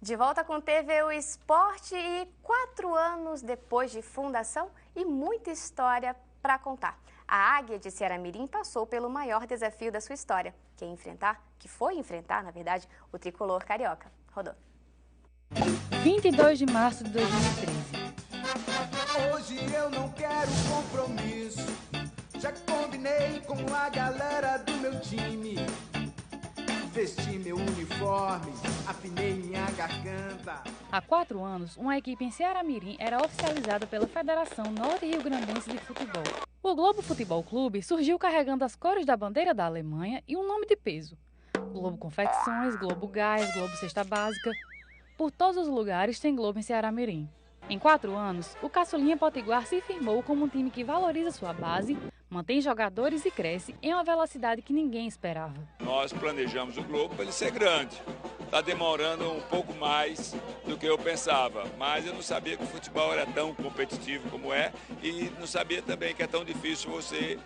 De volta com TV O Esporte e 4 anos depois de fundação e muita história para contar. A Águia de Ceará-Mirim passou pelo maior desafio da sua história, que foi enfrentar, na verdade, o tricolor carioca. Rodou. 22 de março de 2013. Hoje eu não quero compromisso, já combinei com a galera do meu time. Vesti meu uniforme, afinei minha garganta. Há 4 anos, uma equipe em Ceará-Mirim era oficializada pela Federação Norte Rio Grandense de Futebol. O Globo Futebol Clube surgiu carregando as cores da bandeira da Alemanha e um nome de peso. Globo Confecções, Globo Gás, Globo Cesta Básica. Por todos os lugares tem Globo em Ceará-Mirim. Em 4 anos, o Caçulinha Potiguar se firmou como um time que valoriza sua base, mantém jogadores e cresce em uma velocidade que ninguém esperava. Nós planejamos o Globo para ele ser grande. Está demorando um pouco mais do que eu pensava, mas eu não sabia que o futebol era tão competitivo como é e não sabia também que é tão difícil você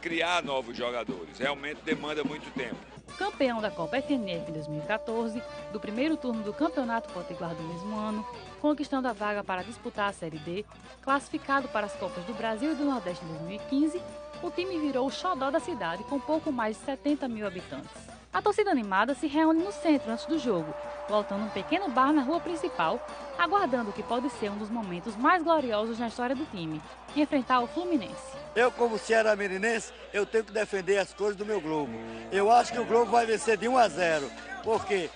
criar novos jogadores. Realmente demanda muito tempo. Campeão da Copa FNF em 2014, do primeiro turno do Campeonato Potiguar do mesmo ano, conquistando a vaga para disputar a Série D, classificado para as Copas do Brasil e do Nordeste em 2015, o time virou o xodó da cidade com pouco mais de 70 mil habitantes. A torcida animada se reúne no centro antes do jogo, voltando um pequeno bar na rua principal, aguardando o que pode ser um dos momentos mais gloriosos na história do time, enfrentar o Fluminense. Eu, como ceará-mirinense, eu tenho que defender as cores do meu Globo. Eu acho que o Globo vai vencer de 1-0, porque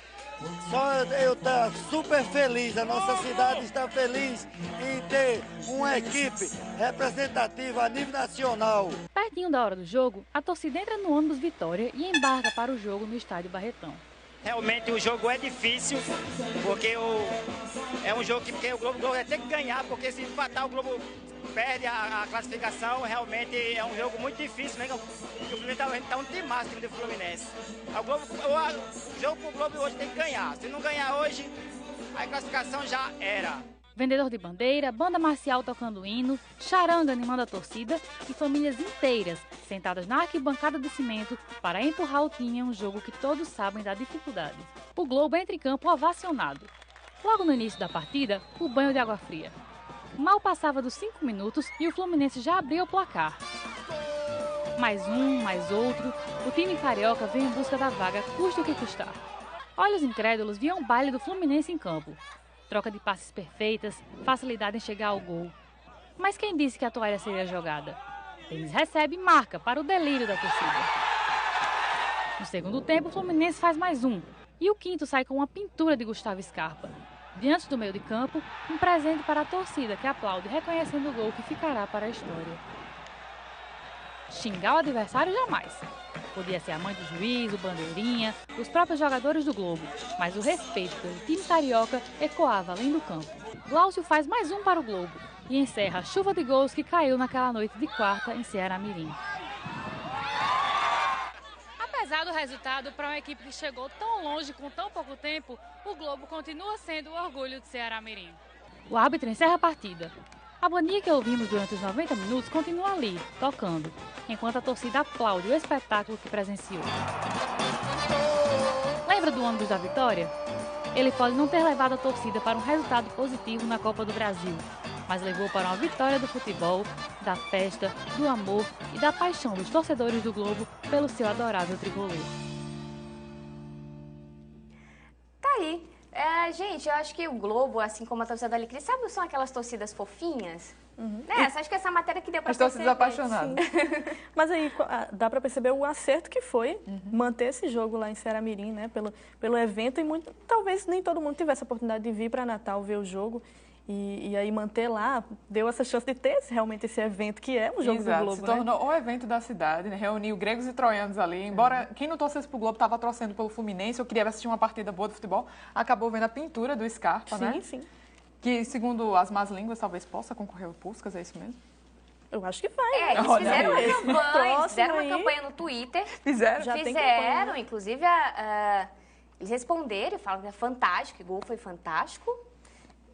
só eu estou super feliz, a nossa cidade está feliz em ter uma equipe representativa a nível nacional. Pertinho da hora do jogo, a torcida entra no ônibus Vitória e embarca para o jogo no estádio Barretão. Realmente o jogo é difícil, porque é um jogo que o Globo vai ter que ganhar, porque se empatar o Globo perde a classificação. Realmente é um jogo muito difícil, né? O Fluminense está um timaço do Fluminense. O jogo pro Globo hoje tem que ganhar. Se não ganhar hoje, a classificação já era. Vendedor de bandeira, banda marcial tocando hino, charanga animando a torcida e famílias inteiras sentadas na arquibancada de cimento para empurrar o time em um jogo que todos sabem da dificuldade. O Globo entra em campo ovacionado. Logo no início da partida, o banho de água fria. Mal passava dos 5 minutos e o Fluminense já abriu o placar. Mais um, mais outro, o time carioca vem em busca da vaga, custe o que custar. Olhos incrédulos viam o baile do Fluminense em campo. Troca de passes perfeitas, facilidade em chegar ao gol. Mas quem disse que a toalha seria jogada? Eles recebem e marca para o delírio da torcida. No segundo tempo, o Fluminense faz mais um. E o quinto sai com uma pintura de Gustavo Scarpa. Diante do meio de campo, um presente para a torcida que aplaude reconhecendo o gol que ficará para a história. Xingar o adversário jamais. Podia ser a mãe do juiz, o bandeirinha, os próprios jogadores do Globo, mas o respeito pelo time carioca ecoava além do campo. Glaucio faz mais um para o Globo e encerra a chuva de gols que caiu naquela noite de quarta em Ceará-Mirim. Apesar do resultado, para uma equipe que chegou tão longe com tão pouco tempo, o Globo continua sendo o orgulho de Ceará-Mirim. O árbitro encerra a partida. A bandinha que ouvimos durante os 90 minutos continua ali, tocando, enquanto a torcida aplaude o espetáculo que presenciou. Lembra do ônibus da vitória? Ele pode não ter levado a torcida para um resultado positivo na Copa do Brasil, mas levou para uma vitória do futebol, da festa, do amor e da paixão dos torcedores do Globo pelo seu adorável tricolor. Tá aí. Gente, eu acho que o Globo, assim como a torcida do Alecrim, sabe, são aquelas torcidas fofinhas? Acho que essa matéria que deu pra perceber. As torcidas apaixonadas. Mas aí dá para perceber o acerto que foi manter esse jogo lá em Ceará-Mirim, né? Pelo evento, e talvez nem todo mundo tivesse a oportunidade de vir para Natal ver o jogo. E aí manter lá, deu essa chance de ter realmente esse evento, que é um jogo do Globo, se tornou o evento da cidade, né? Reuniu gregos e troianos ali. Embora quem não torcesse pro Globo estava torcendo pelo Fluminense, ou queria assistir uma partida boa de futebol, acabou vendo a pintura do Scarpa, né? Sim. Que, segundo as más línguas, talvez possa concorrer ao Puskas, é isso mesmo? Eu acho que vai. Eles fizeram uma campanha no Twitter. Fizeram? Inclusive, eles responderam, falaram que é fantástico, que o gol foi fantástico.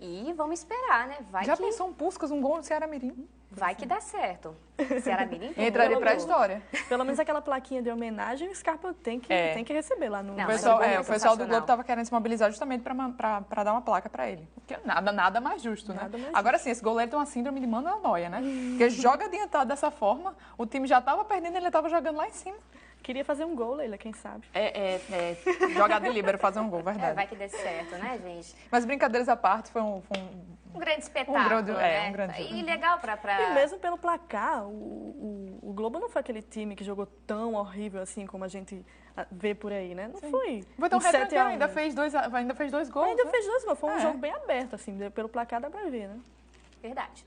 E vamos esperar, né? Já pensou um Puskás, um gol do Ceará Mirim? Vai que dá certo. Ceará Mirim entraria para a história. Pelo menos aquela plaquinha de homenagem, o Scarpa tem que receber lá no... Não, o pessoal do Globo estava querendo se mobilizar justamente para dar uma placa para ele. Porque nada mais justo, né? Agora sim, esse goleiro tem uma síndrome de manda noia, né? Porque joga adiantado dessa forma, o time já estava perdendo, ele estava jogando lá em cima. Queria fazer um gol, Leila, quem sabe? Jogar de líbero, fazer um gol, verdade. Vai que dê certo, né, gente? Mas brincadeiras à parte, foi um grande espetáculo, né? Um grande E legal pra... E mesmo pelo placar, o Globo não foi aquele time que jogou tão horrível assim como a gente vê por aí, né? Não foi. Foi tão retranqueiro, ainda fez dois gols. Ainda fez 2 gols, foi um jogo bem aberto, assim, pelo placar dá pra ver, né? Verdade.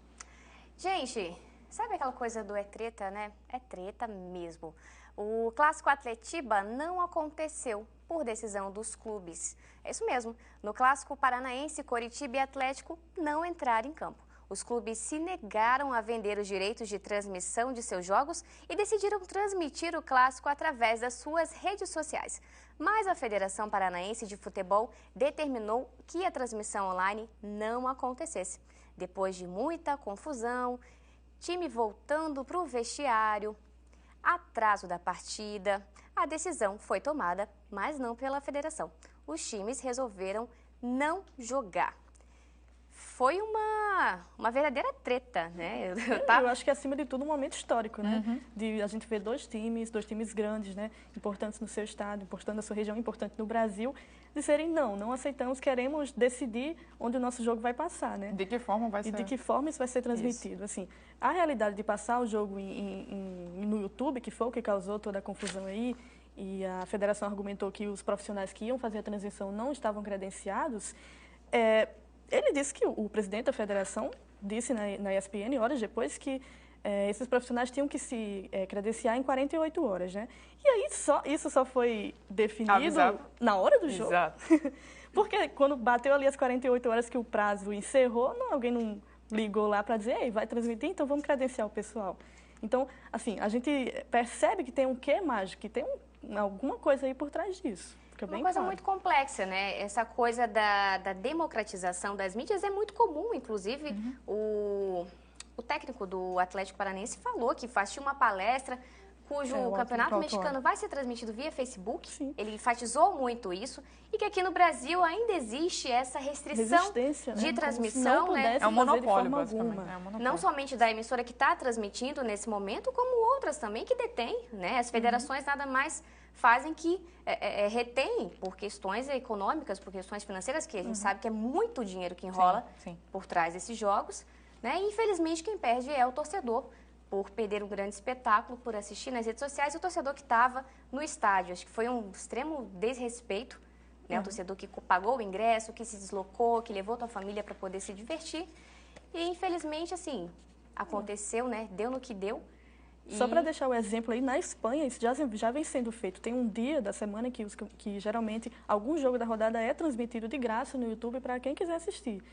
Gente, sabe aquela coisa do é treta, né? É treta mesmo. O Clássico Atletiba não aconteceu por decisão dos clubes. É isso mesmo. No Clássico Paranaense, Coritiba e Atlético não entraram em campo. Os clubes se negaram a vender os direitos de transmissão de seus jogos e decidiram transmitir o clássico através das suas redes sociais. Mas a Federação Paranaense de Futebol determinou que a transmissão online não acontecesse. Depois de muita confusão, time voltando para o vestiário, atraso da partida, a decisão foi tomada, mas não pela federação. Os times resolveram não jogar. Foi uma verdadeira treta, né? Eu acho que é, acima de tudo, um momento histórico, né? De a gente ver dois times grandes, né? Importantes no seu estado, importantes na sua região, importantes no Brasil, disserem não aceitamos, queremos decidir onde o nosso jogo vai passar, né? De que forma vai ser? E de que forma isso vai ser transmitido. Assim, a realidade de passar o jogo no YouTube, que foi o que causou toda a confusão aí, e a federação argumentou que os profissionais que iam fazer a transmissão não estavam credenciados, ele disse que o presidente da federação disse na ESPN, horas depois, que esses profissionais tinham que se credenciar em 48 horas, né? E aí isso só foi definido na hora do jogo. Exato. Porque quando bateu ali as 48 horas que o prazo encerrou, alguém não ligou lá para dizer, ei, vai transmitir, então vamos credenciar o pessoal. Então, assim, a gente percebe que tem um quê mágico, que tem alguma coisa aí por trás disso. Uma coisa muito complexa, né? Essa coisa da democratização das mídias é muito comum, inclusive o técnico do Atlético Paranaense falou que tinha uma palestra cujo campeonato mexicano vai ser transmitido via Facebook. Sim. Ele enfatizou muito isso e que aqui no Brasil ainda existe essa restrição de transmissão, né? É um monopólio, basicamente. É um monopólio. Não somente da emissora que está transmitindo nesse momento, como outras também que detêm, né? As federações nada mais fazem que retém por questões econômicas, por questões financeiras, que a gente sabe que é muito dinheiro que enrola por trás desses jogos, né? E, infelizmente, quem perde é o torcedor, por perder um grande espetáculo, por assistir nas redes sociais, e o torcedor que estava no estádio. Acho que foi um extremo desrespeito, né? O torcedor que pagou o ingresso, que se deslocou, que levou sua família para poder se divertir. E, infelizmente, assim, aconteceu, né? Deu no que deu. Só para deixar o exemplo aí, na Espanha isso já vem sendo feito. Tem um dia da semana que geralmente algum jogo da rodada é transmitido de graça no YouTube para quem quiser assistir.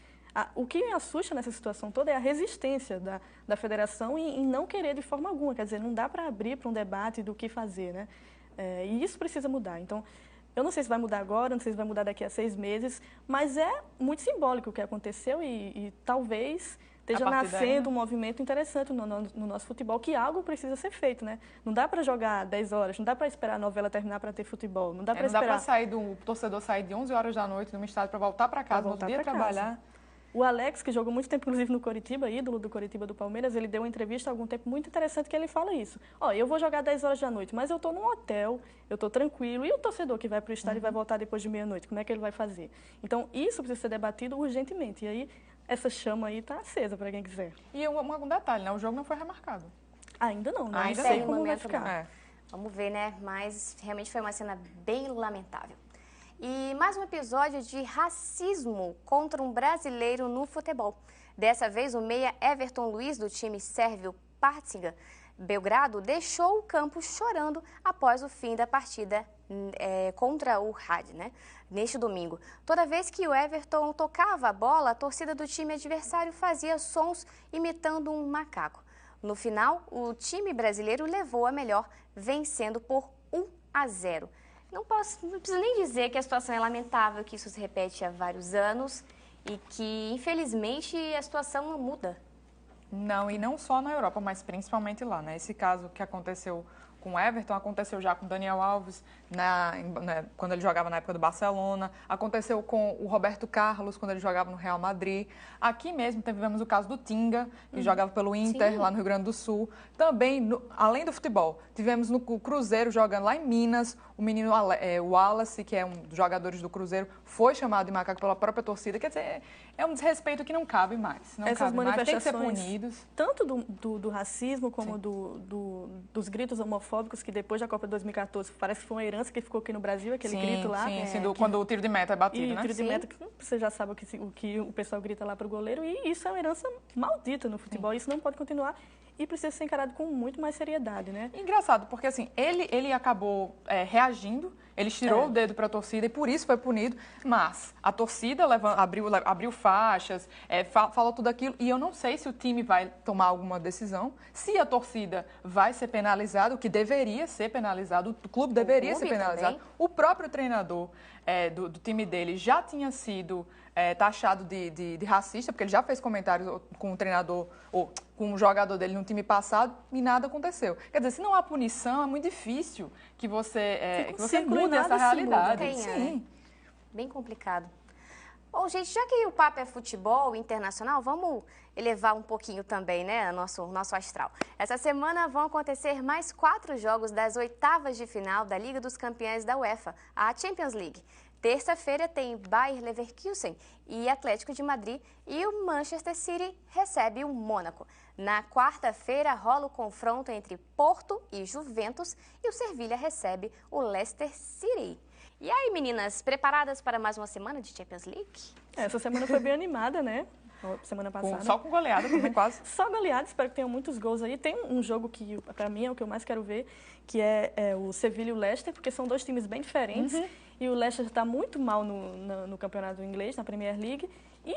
O que me assusta nessa situação toda é a resistência da federação em não querer de forma alguma. Quer dizer, não dá para abrir para um debate do que fazer, né? E isso precisa mudar. Então, eu não sei se vai mudar agora, não sei se vai mudar daqui a 6 meses, mas é muito simbólico o que aconteceu e talvez esteja nascendo um movimento interessante no nosso futebol, que algo precisa ser feito, né? Não dá para jogar 10 horas, não dá para esperar a novela terminar para ter futebol, não dá para esperar... Não dá para o torcedor sair de 11 horas da noite no estádio para voltar para casa, no outro dia trabalhar. O Alex, que jogou muito tempo, inclusive, no Coritiba, ídolo do Coritiba do Palmeiras, ele deu uma entrevista há algum tempo muito interessante que ele fala isso. Eu vou jogar 10 horas da noite, mas eu estou num hotel, eu estou tranquilo. E o torcedor que vai para o estádio e vai voltar depois de meia-noite, como é que ele vai fazer? Então, isso precisa ser debatido urgentemente. E aí, essa chama aí está acesa para quem quiser. E um detalhe, né? O jogo não foi remarcado. Ainda não, né? Ainda sei como vai ficar. Vamos ver, né? Mas realmente foi uma cena bem lamentável. E mais um episódio de racismo contra um brasileiro no futebol. Dessa vez, o meia Everton Luiz, do time sérvio Partizan Belgrado, deixou o campo chorando após o fim da partida contra o Rad, né? Neste domingo. Toda vez que o Everton tocava a bola, a torcida do time adversário fazia sons imitando um macaco. No final, o time brasileiro levou a melhor, vencendo por 1-0. Não preciso nem dizer que a situação é lamentável, que isso se repete há vários anos e que, infelizmente, a situação não muda. Não, e não só na Europa, mas principalmente lá, né? Esse caso que aconteceu com o Everton, aconteceu já com o Daniel Alves, quando ele jogava na época do Barcelona, aconteceu com o Roberto Carlos, quando ele jogava no Real Madrid. Aqui mesmo tivemos o caso do Tinga, que jogava pelo Inter, sim, lá no Rio Grande do Sul. Também, além do futebol, tivemos no Cruzeiro, jogando lá em Minas, o menino Wallace, que é um dos jogadores do Cruzeiro, foi chamado de macaco pela própria torcida. Quer dizer, é um desrespeito que não cabe mais. Não Essas cabe mais, tem que ser manifestações, punidos. Tanto do racismo como dos gritos homofóbicos, que depois da Copa de 2014 parece que foi uma herança que ficou aqui no Brasil, aquele grito lá. Quando o tiro de meta é batido, né? O tiro de meta, você já sabe o que o pessoal grita lá para o goleiro, e isso é uma herança maldita no futebol, isso não pode continuar e precisa ser encarado com muito mais seriedade, né? Engraçado, porque assim, ele acabou reagindo, ele tirou o dedo para a torcida e por isso foi punido, mas a torcida abriu faixas, falou tudo aquilo, e eu não sei se o time vai tomar alguma decisão, se a torcida vai ser penalizada, o que deveria ser penalizado, o clube deveria ser penalizado. Também. O próprio treinador do time dele já tinha sido taxado de racista, porque ele já fez comentários com o treinador ou com o jogador dele no time passado e nada aconteceu. Quer dizer, se não há punição, é muito difícil que você mude essa realidade. Sim. Bem complicado. Bom, gente, já que o papo é futebol internacional, vamos elevar um pouquinho também, né, nosso astral. Essa semana vão acontecer mais 4 jogos das oitavas de final da Liga dos Campeões da UEFA, a Champions League. Terça-feira tem Bayer Leverkusen e Atlético de Madrid e o Manchester City recebe o Mônaco. Na quarta-feira rola o confronto entre Porto e Juventus e o Sevilha recebe o Leicester City. E aí, meninas, preparadas para mais uma semana de Champions League? Essa semana foi bem animada, né? Semana passada. Só com goleada também, quase. Só goleada, espero que tenham muitos gols aí. Tem um jogo que, para mim, é o que eu mais quero ver, que é o Sevilha e o Leicester, porque são 2 times bem diferentes. E o Leicester está muito mal no campeonato inglês, na Premier League. E,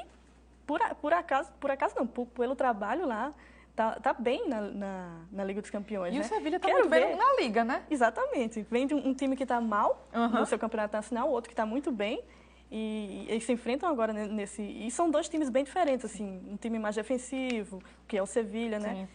por acaso não, pelo trabalho lá, tá bem na Liga dos Campeões. E né? o Sevilha está muito bem na Liga, né? Exatamente. Vem de um time que está mal no seu campeonato nacional, outro que está muito bem. E eles se enfrentam agora nesse... E são 2 times bem diferentes, assim. Um time mais defensivo, que é o Sevilha, né? Sim.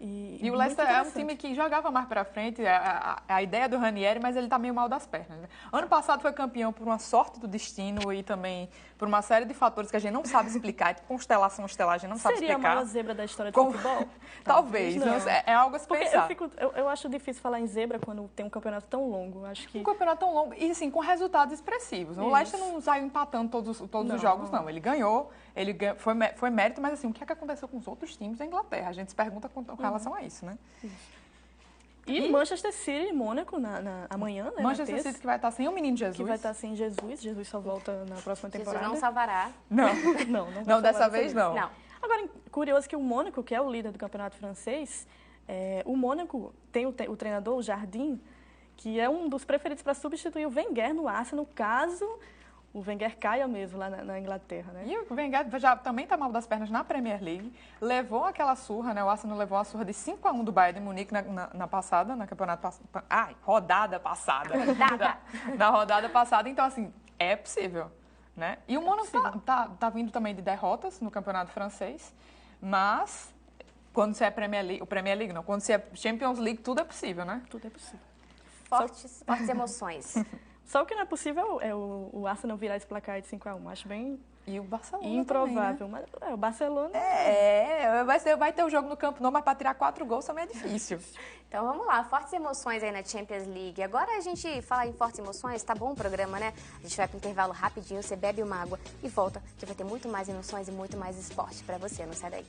E o Leicester é um time que jogava mais para frente, a ideia do Ranieri, mas ele está meio mal das pernas. Né? Ano passado foi campeão por uma sorte do destino e também por uma série de fatores que a gente não sabe explicar, constelação, estelagem, não sabe explicar. Seria a maior zebra da história do futebol? Talvez, não. É algo a se pensar. Eu acho difícil falar em zebra quando tem um campeonato tão longo. Acho que... Um campeonato tão longo e, assim, com resultados expressivos. O Leicester não saiu empatando todos os jogos, não. Ele ganhou, foi mérito, mas, assim, o que é que aconteceu com os outros times da Inglaterra? A gente se pergunta com relação a isso, né? E Manchester City e Mônaco amanhã, né? Manchester City que vai estar sem o menino Jesus. Que vai estar sem Jesus. Jesus só volta na próxima temporada. Jesus não salvará. Não, dessa vez não. Agora, curioso que o Mônaco, que é o líder do campeonato francês, o Mônaco tem o treinador, o Jardim, que é um dos preferidos para substituir o Wenger no Arsenal, caso o Wenger caia mesmo lá na Inglaterra, né? E o Wenger já também está mal das pernas na Premier League. Levou aquela surra, né? O Arsenal levou a surra de 5-1 do Bayern de Munique na passada, na campeonato passado. Rodada passada. Na rodada passada. Então, assim, é possível, né? E o Mônaco tá vindo também de derrotas no campeonato francês, mas quando você é Premier League não, quando você é Champions League, tudo é possível, né? Tudo é possível. Fortes emoções. Só o que não é possível é o Arsenal virar esse placar de 5-1. Acho bem E o Barcelona improvável. Também, né? Mas o Barcelona... Vai ter o jogo no campo, não, mas para tirar 4 gols também é difícil. Então vamos lá, fortes emoções aí na Champions League. Agora a gente fala em fortes emoções, tá bom o programa, né? A gente vai para o intervalo rapidinho, você bebe uma água e volta, que vai ter muito mais emoções e muito mais esporte para você, não sai daí.